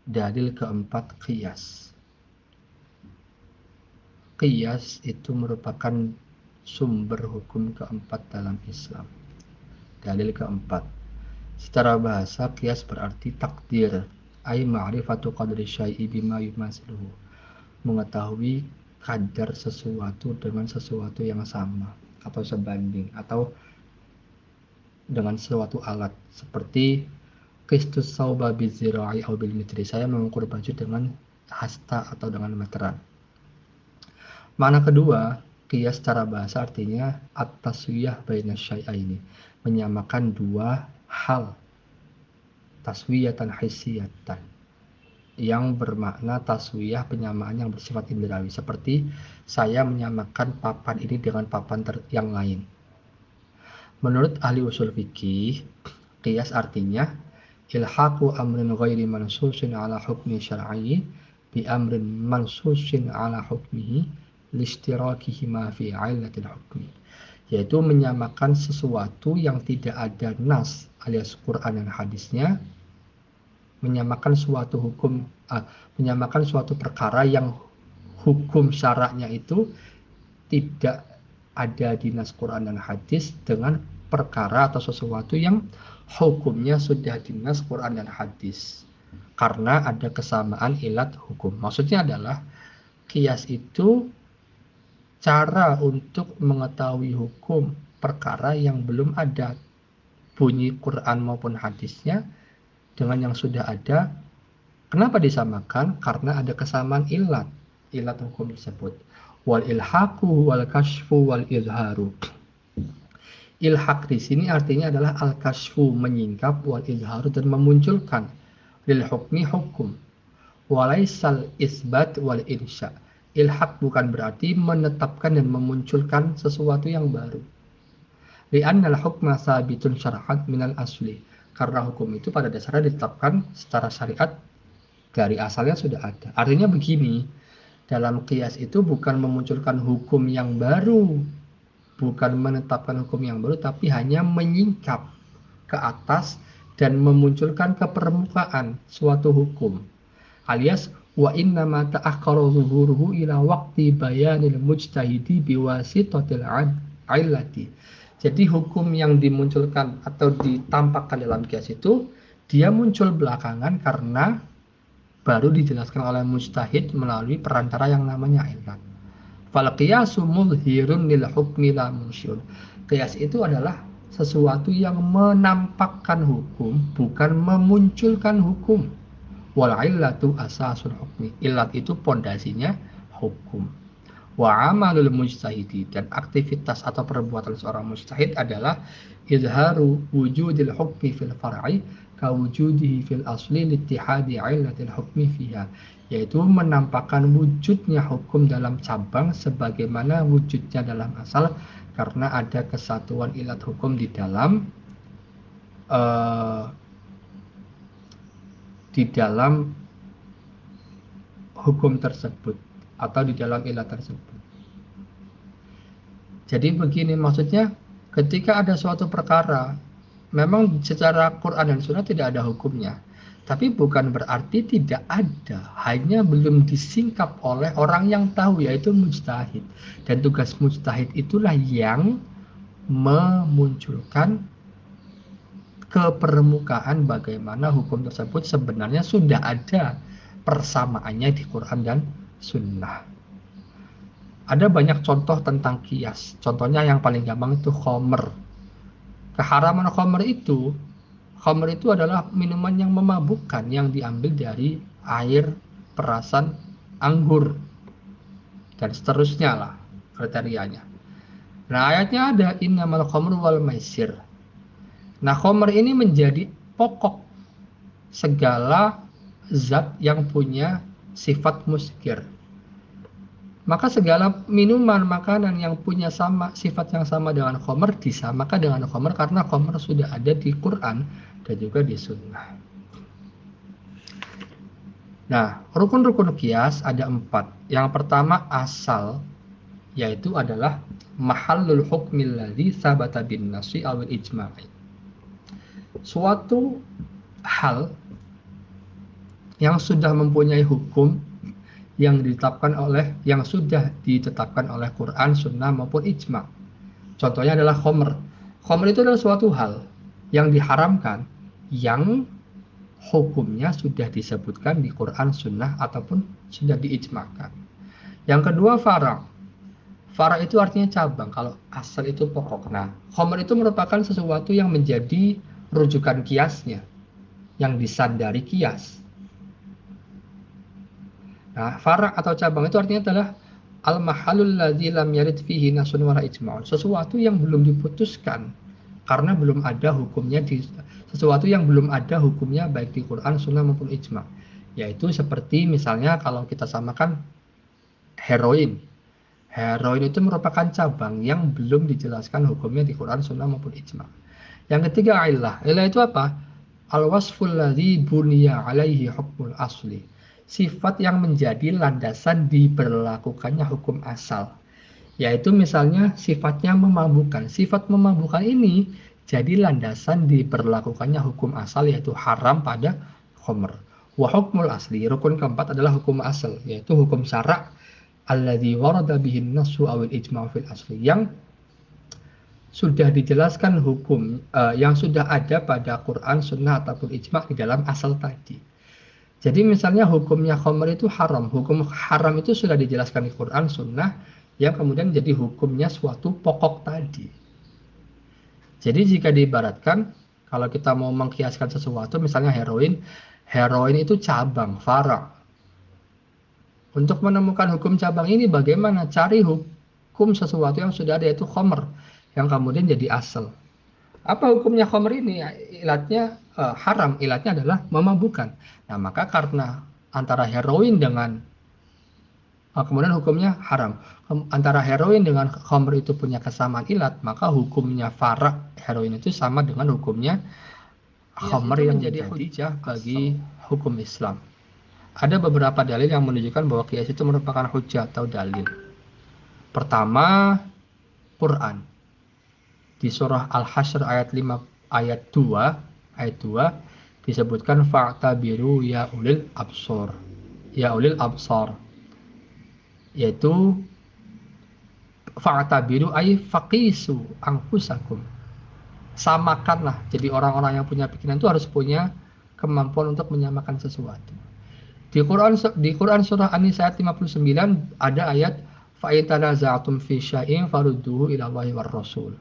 Dalil keempat, qiyas. Qiyas itu merupakan sumber hukum keempat dalam Islam. Dalil keempat, secara bahasa qiyas berarti takdir, ay ma'rifatu qadri syai'i bima yumathiluhu, mengetahui kadar sesuatu dengan sesuatu yang sama atau sebanding atau dengan suatu alat, seperti qistus sauba bizira'i au bil mitri, saya mengukur baju dengan hasta atau dengan meteran. Makna kedua, qiyas secara bahasa artinya at-taswiyah baina syai'aini, menyamakan dua hal, taswiyatan hissiyatan, yang bermakna taswiyah, penyamaan yang bersifat indrawi, seperti saya menyamakan papan ini dengan papan yang lain. Menurut ahli usul fikih, qiyas artinya ilhaqu amrin ghairi mansusin ala hukmi syar'i bi amrin mansusin ala hukmihi liishtirakihima fi 'illatil hukmi, yaitu menyamakan sesuatu yang tidak ada nas alias Quran dan hadisnya, menyamakan suatu hukum, menyamakan suatu perkara yang hukum syaraknya itu tidak ada di nas Quran dan hadis dengan perkara atau sesuatu yang hukumnya sudah di nas Quran dan hadis karena ada kesamaan ilat hukum. Maksudnya adalah qiyas itu cara untuk mengetahui hukum perkara yang belum ada bunyi Quran maupun hadisnya dengan yang sudah ada. Kenapa disamakan? Karena ada kesamaan ilat hukum tersebut. Wal ilhaqu wal kashfu wal izharu. Ilhaq di sini artinya adalah al kashfu, menyingkap, wal izharu, dan memunculkan, lil hukmi, hukum, walaisal isbat wal insya. Ilhaq bukan berarti menetapkan dan memunculkan sesuatu yang baru. Li'annal hukma sabitun syar'an minal asli, karena hukum itu pada dasarnya ditetapkan secara syariat dari asalnya sudah ada. Artinya begini, dalam qiyas itu bukan memunculkan hukum yang baru, bukan menetapkan hukum yang baru, tapi hanya menyingkap ke atas dan memunculkan ke permukaan suatu hukum. Alias wa inna ma ta'akhkhara zuhuruhu ila waqti bayanil mujtahidi biwasitatil 'illati. Jadi hukum yang dimunculkan atau ditampakkan dalam qiyas itu dia muncul belakangan karena baru dijelaskan oleh mujtahid melalui perantara yang namanya illat. Fal qiyasu mudhirun lil hukmi la musyun. Qiyas itu adalah sesuatu yang menampakkan hukum, bukan memunculkan hukum. Wal illatu asasul hukmi. Illat itu pondasinya hukum. Wa amalul mujtahidi, dan aktivitas atau perbuatan seorang mujtahid adalah izharu wujudil hukmi fil far'i kawujudihi fil asli littihadi illatil hukmi fiha, yaitu menampakkan wujudnya hukum dalam cabang sebagaimana wujudnya dalam asal karena ada kesatuan ilat hukum di dalam hukum tersebut atau di dalam ilat tersebut. Jadi begini maksudnya, ketika ada suatu perkara memang secara Quran dan Sunnah tidak ada hukumnya, tapi bukan berarti tidak ada, hanya belum disingkap oleh orang yang tahu, yaitu mujtahid. Dan tugas mujtahid itulah yang memunculkan ke permukaan bagaimana hukum tersebut sebenarnya sudah ada persamaannya di Quran dan Sunnah. Ada banyak contoh tentang qiyas. Contohnya yang paling gampang itu khamr. Keharaman khamr itu adalah minuman yang memabukkan yang diambil dari air perasan anggur dan seterusnya lah kriterianya. Nah, ayatnya ada innamal khamru wal maisir. Nah, khamr ini menjadi pokok segala zat yang punya sifat muskir. Maka segala minuman, makanan yang punya sifat yang sama dengan khamr disamakan dengan khamr karena khamr sudah ada di Quran dan juga di Sunnah. Nah, rukun-rukun qiyas ada 4. Yang pertama asal, yaitu adalah mahallul hukmil ladzi tsabata bin nasi awil ijma'i. Suatu hal yang sudah mempunyai hukum yang sudah ditetapkan oleh Quran, Sunnah maupun ijma. Contohnya adalah khomer. Khomer itu adalah suatu hal yang diharamkan yang hukumnya sudah disebutkan di Quran, Sunnah ataupun sudah diijmakan. Yang kedua fara'. Fara' itu artinya cabang, kalau asal itu pokok. Nah, khomer itu merupakan sesuatu yang menjadi rujukan kiasnya, yang disandari kias. Nah, fara' atau cabang itu artinya adalah al-mahalul ladzi lam yarid fihi nasun wala ijma'un. Sesuatu yang belum diputuskan karena belum ada hukumnya sesuatu yang belum ada hukumnya baik di Quran, Sunnah maupun ijma'. Yaitu seperti misalnya kalau kita samakan heroin. Heroin itu merupakan cabang yang belum dijelaskan hukumnya di Quran, Sunnah maupun ijma'. Yang ketiga illah. Illah itu apa? Al-wasful ladzi buniya alaihi hukmul asli. Sifat yang menjadi landasan diberlakukannya hukum asal. Yaitu misalnya sifatnya memabukkan. Sifat memabukkan ini jadi landasan diberlakukannya hukum asal, yaitu haram pada khomer. Wa hukmul asli. Rukun keempat adalah hukum asal, yaitu hukum syara' alladzi warada bihin nasu awil ijma' fil asli, yang sudah dijelaskan hukum yang sudah ada pada Quran, Sunnah ataupun ijma' di dalam asal tadi. Jadi misalnya hukumnya khomer itu haram. Hukum haram itu sudah dijelaskan di Quran, Sunnah, yang kemudian jadi hukumnya suatu pokok tadi. Jadi jika diibaratkan, kalau kita mau mengkiaskan sesuatu, misalnya heroin itu cabang, fara'. Untuk menemukan hukum cabang ini, bagaimana? Cari hukum sesuatu yang sudah ada, yaitu khomer, yang kemudian jadi asal. Apa hukumnya khomer ini? Ilatnya haram, ilatnya adalah memabukkan. Nah, maka karena antara heroin dengan kemudian hukumnya haram. Antara heroin dengan khomer itu punya kesamaan ilat, maka hukumnya fara' heroin itu sama dengan hukumnya khomer yang menjadi hujjah bagi hukum Islam. Ada beberapa dalil yang menunjukkan bahwa qiyas itu merupakan hujjah atau dalil. Pertama, Quran. Di surah Al-Hasyr ayat 2 disebutkan fa'tabiru ya ulil absar. Ya ulil absar. Yaitu fa'tabiru ay faqisu anfusakum. Samakanlah. Jadi orang-orang yang punya pikiran itu harus punya kemampuan untuk menyamakan sesuatu. Di Quran surah An-Nisa ayat 59 ada ayat fa in tanaza'tum fi syai'in farudduhu ila Allahi war rasul.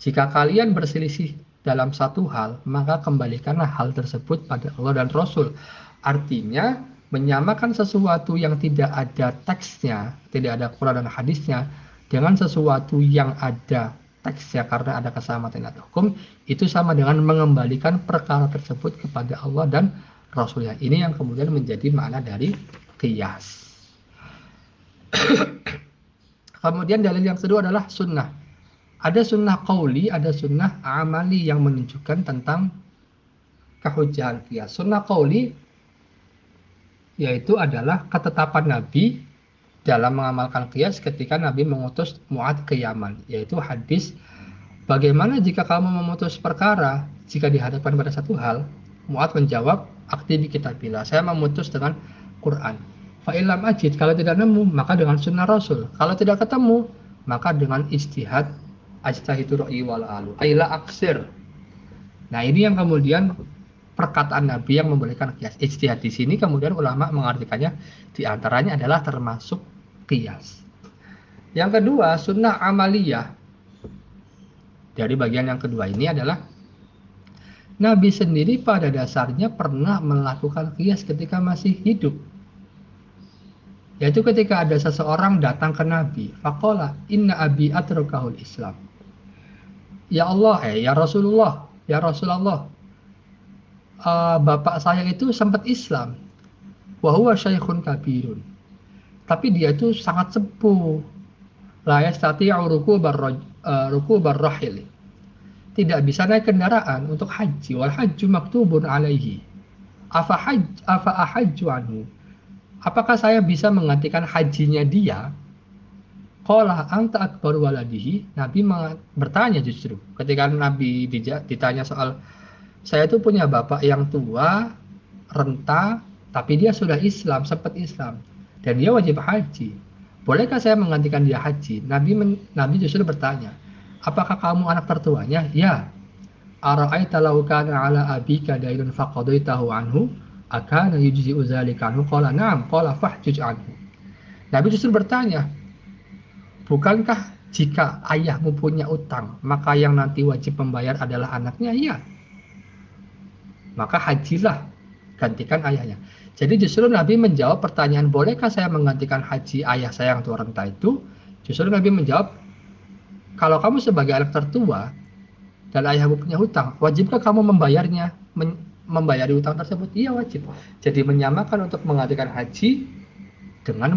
Jika kalian berselisih dalam satu hal, maka kembalikanlah hal tersebut pada Allah dan Rasul. Artinya, menyamakan sesuatu yang tidak ada teksnya, tidak ada Quran dan hadisnya, dengan sesuatu yang ada teksnya karena ada kesamaan dan hukum, itu sama dengan mengembalikan perkara tersebut kepada Allah dan Rasulnya. Ini yang kemudian menjadi makna dari qiyas. Kemudian dalil yang kedua adalah sunnah. Ada sunnah qauli, ada sunnah amali yang menunjukkan tentang kehujjahan qiyas. Sunnah qauli yaitu adalah ketetapan Nabi dalam mengamalkan qiyas ketika Nabi mengutus Mu'adz ke Yaman, yaitu hadis, bagaimana jika kamu memutus perkara jika dihadapkan pada satu hal? Mu'adz menjawab, akti bi kitabillah, saya memutus dengan Quran. Fa illam ajid, kalau tidak nemu maka dengan sunnah Rasul, kalau tidak ketemu maka dengan ijtihad, ajtahidu ra'yi wal alu aila aksir. Nah, ini yang kemudian perkataan Nabi yang membolehkan qiyas. Ijtihad di sini kemudian ulama mengartikannya diantaranya adalah termasuk qiyas. Yang kedua, sunnah amaliyah. Dari bagian yang kedua ini adalah Nabi sendiri pada dasarnya pernah melakukan qiyas ketika masih hidup. Yaitu ketika ada seseorang datang ke Nabi, faqala inna abi atrakahul Islam. Ya Allah, ya Rasulullah, bapak saya itu sempat Islam. Wa huwa syaikhun kabirun. Tapi dia itu sangat sepuh. La yastati'u rukubar rahil. Tidak bisa naik kendaraan untuk haji. Wal hajju maktubun alaihi. Afa ahajju anhu. Apakah saya bisa menggantikan hajinya dia? Qala anta akbar waladihi. Nabi bertanya justru. Ketika Nabi ditanya soal, saya itu punya bapak yang tua, renta, tapi dia sudah Islam, sempat Islam, dan dia wajib haji. Bolehkah saya menggantikan dia haji? Nabi justru bertanya, apakah kamu anak tertuanya? Ya. Ara'aita law kana 'ala abika daynun faqadaitahu anhu akana yujzi'u dzalika anhu? Qala na'am. Qala fahjuj anhu. Nabi justru bertanya, bukankah jika ayahmu punya utang, maka yang nanti wajib membayar adalah anaknya? Iya. Maka hajilah, gantikan ayahnya. Jadi justru Nabi menjawab pertanyaan, bolehkah saya menggantikan haji ayah saya yang tua renta itu? Justru Nabi menjawab, kalau kamu sebagai anak tertua dan ayahmu punya hutang, wajibkah kamu membayarnya? Membayari hutang tersebut? Iya, wajib. Jadi menyamakan untuk menggantikan haji dengan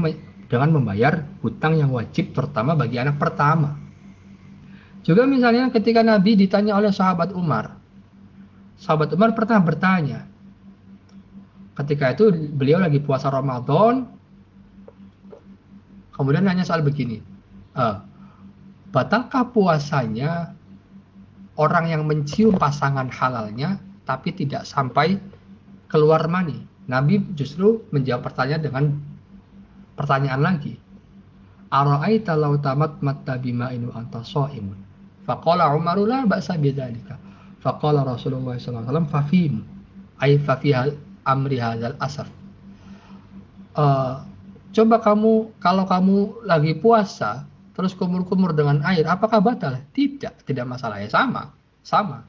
membayar hutang yang wajib, terutama bagi anak pertama. Juga misalnya ketika Nabi ditanya oleh sahabat Umar pernah bertanya, ketika itu beliau lagi puasa Ramadan, kemudian nanya soal begini, batalkah puasanya orang yang mencium pasangan halalnya tapi tidak sampai keluar mani? Nabi justru menjawab pertanyaan dengan pertanyaan lagi, ara'aita law tamatmatta bima'in wa anta sha'imun? Faqala Umaru la ba'sa bidzalika. Faqala Rasulullah sallallahu alaihi wasallam fafim ay fafiha amri hadzal asaf. Coba kalau kamu lagi puasa terus kumur-kumur dengan air, apakah batal? Tidak masalah, ya sama.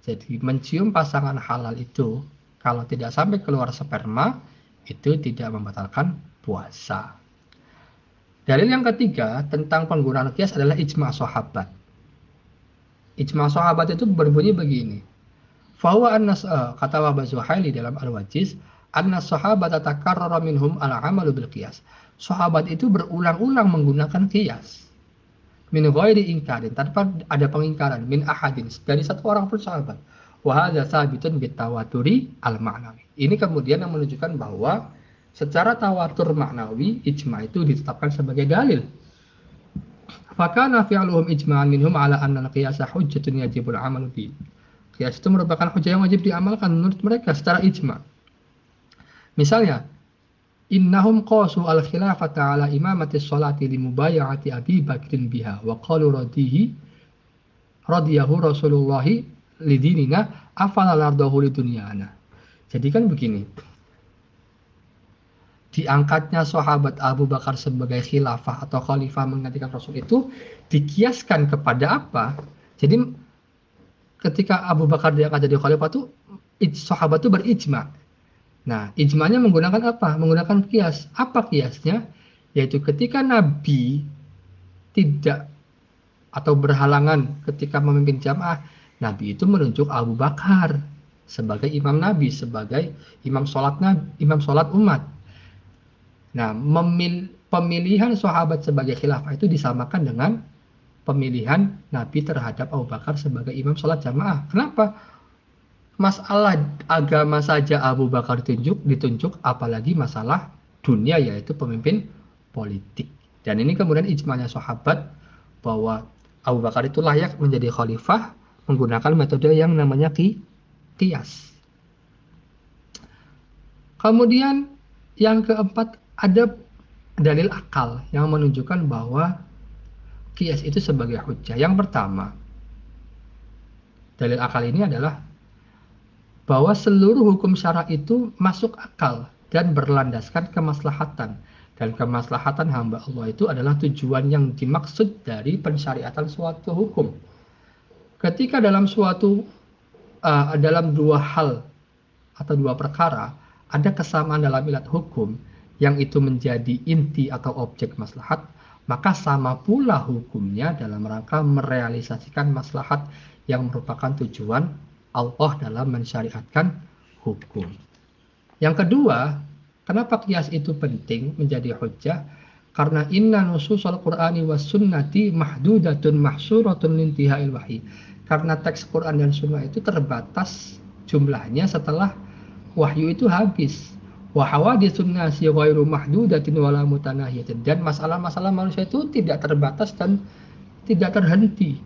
Jadi mencium pasangan halal itu kalau tidak sampai keluar sperma itu tidak membatalkan puasa. Dalil yang ketiga tentang penggunaan qiyas adalah ijma' sahabat. Ijma' sahabat itu berbunyi begini. Fahuwa annas kata Wahbah Zuhaili dalam Al-Wajiz, anna sahabata takarrara minhum al-amalu bil qiyas. Sahabat itu berulang-ulang menggunakan qiyas. Min ghairi inkarin, tanpa ada pengingkaran, min ahadin, dari satu orang pun sahabat. Wa hadza tsabitun bitawaturi al-ma'nawi. Ini kemudian yang menunjukkan bahwa secara tawatur maknawi ijma' itu ditetapkan sebagai dalil. Fakana fi'luhum ijma'an minhum ala anna al-qiyasa hujjatun yajibul 'amalu bi. Qiyas itu merupakan hujjah yang wajib diamalkan menurut mereka secara ijma'. Misalnya, innahum qasu al-khilafata ala imamati sholati li mubaya'ati Abi Bakrin biha wa qalu radiyahu Rasulullah lidinina afala lardahu lidunyana. Jadi kan begini, diangkatnya sahabat Abu Bakar sebagai khilafah atau khalifah menggantikan Rasul itu dikiaskan kepada apa? Jadi ketika Abu Bakar diangkat jadi khalifah itu sahabat itu berijma'. Nah, ijma'nya menggunakan apa? Menggunakan qiyas. Apa qiyasnya? Yaitu ketika Nabi tidak atau berhalangan ketika memimpin jamaah, Nabi itu menunjuk Abu Bakar sebagai imam Nabi, sebagai imam sholat umat. Nah, pemilihan sahabat sebagai khilafah itu disamakan dengan pemilihan Nabi terhadap Abu Bakar sebagai imam sholat jamaah. Kenapa? Masalah agama saja Abu Bakar ditunjuk, apalagi masalah dunia, yaitu pemimpin politik. Dan ini kemudian ijma'nya sahabat bahwa Abu Bakar itu layak menjadi khalifah menggunakan metode yang namanya qiyas. Kemudian yang keempat, ada dalil akal yang menunjukkan bahwa qiyas itu sebagai hujjah. Yang pertama, dalil akal ini adalah bahwa seluruh hukum syara itu masuk akal dan berlandaskan kemaslahatan. Dan kemaslahatan hamba Allah itu adalah tujuan yang dimaksud dari pensyariatan suatu hukum. Ketika dalam dua hal atau dua perkara ada kesamaan dalam ilat hukum yang itu menjadi inti atau objek maslahat, maka sama pula hukumnya dalam rangka merealisasikan maslahat yang merupakan tujuan Allah dalam mensyariatkan hukum. Yang kedua, kenapa qiyas itu penting menjadi hujjah? Karena inna nususul Qur'ani was sunnati mahdudatun mahsuratun lintihai wahyi. Karena teks Quran dan sunnah itu terbatas jumlahnya setelah wahyu itu habis. Wa hawaditsun nasi ghairu mahdudatin wala mutanahiyatin. Dan masalah-masalah manusia itu tidak terbatas dan tidak terhenti.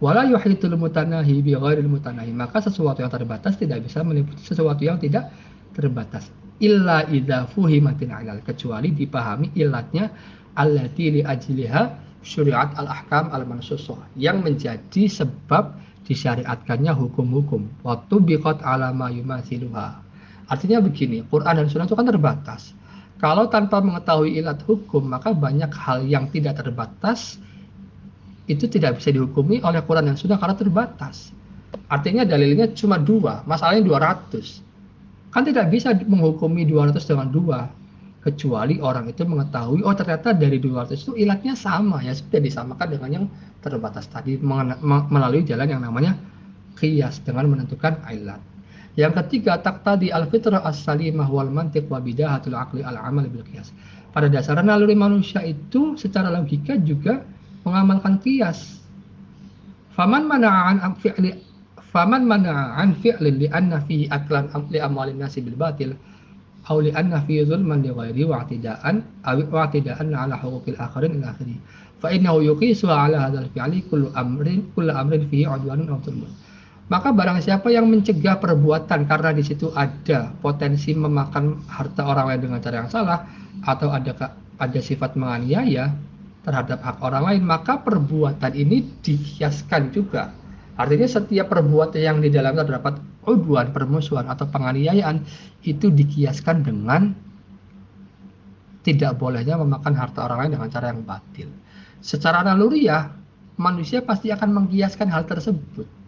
Wala yuhitul mutanahi bi ghairil mutanahi. Maka sesuatu yang terbatas tidak bisa meliputi sesuatu yang tidak terbatas. illa idza fuhimatil ilal, kecuali dipahami ilatnya allati li ajliha syuriat al-ahkam al-mansusah, yang menjadi sebab disyariatkannya hukum-hukum, waktu biqat ala ma yumathiluha. Artinya begini, Quran dan Sunnah itu kan terbatas. Kalau tanpa mengetahui ilat hukum, maka banyak hal yang tidak terbatas itu tidak bisa dihukumi oleh Quran dan Sunnah karena terbatas. Artinya dalilnya cuma dua, masalahnya 200. Kan tidak bisa menghukumi 200 dengan dua, kecuali orang itu mengetahui, oh ternyata dari 200 itu ilatnya sama, ya sudah disamakan dengan yang terbatas tadi melalui jalan yang namanya qiyas dengan menentukan ilat. Yang ketiga, taqtadi al-fitrah as-salimah wal mantiq wa bidahatul aqli al-amal bil qiyas. Pada dasarnya naluri manusia itu secara logika juga mengamalkan qiyas. Faman mana'an fi'li faman mana'an fi'lin li anna fi aklan li amwalin nasi bil batil aw li anna fi zulman li ghairi wa'tida'an aw wa'tida'an ala huquqil akharin ila akhirih. Fa innahu yuqisu ala hadzal fi'li kullu amrin fihi 'udwanun aw zulmun. Maka barang siapa yang mencegah perbuatan karena di situ ada potensi memakan harta orang lain dengan cara yang salah, atau ada sifat menganiaya terhadap hak orang lain, maka perbuatan ini dikiaskan juga. Artinya setiap perbuatan yang di dalamnya terdapat udwan, permusuhan atau penganiayaan, itu dikiaskan dengan tidak bolehnya memakan harta orang lain dengan cara yang batil. Secara naluriah, manusia pasti akan mengkiaskan hal tersebut.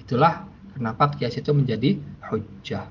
Itulah kenapa kias itu menjadi hujjah.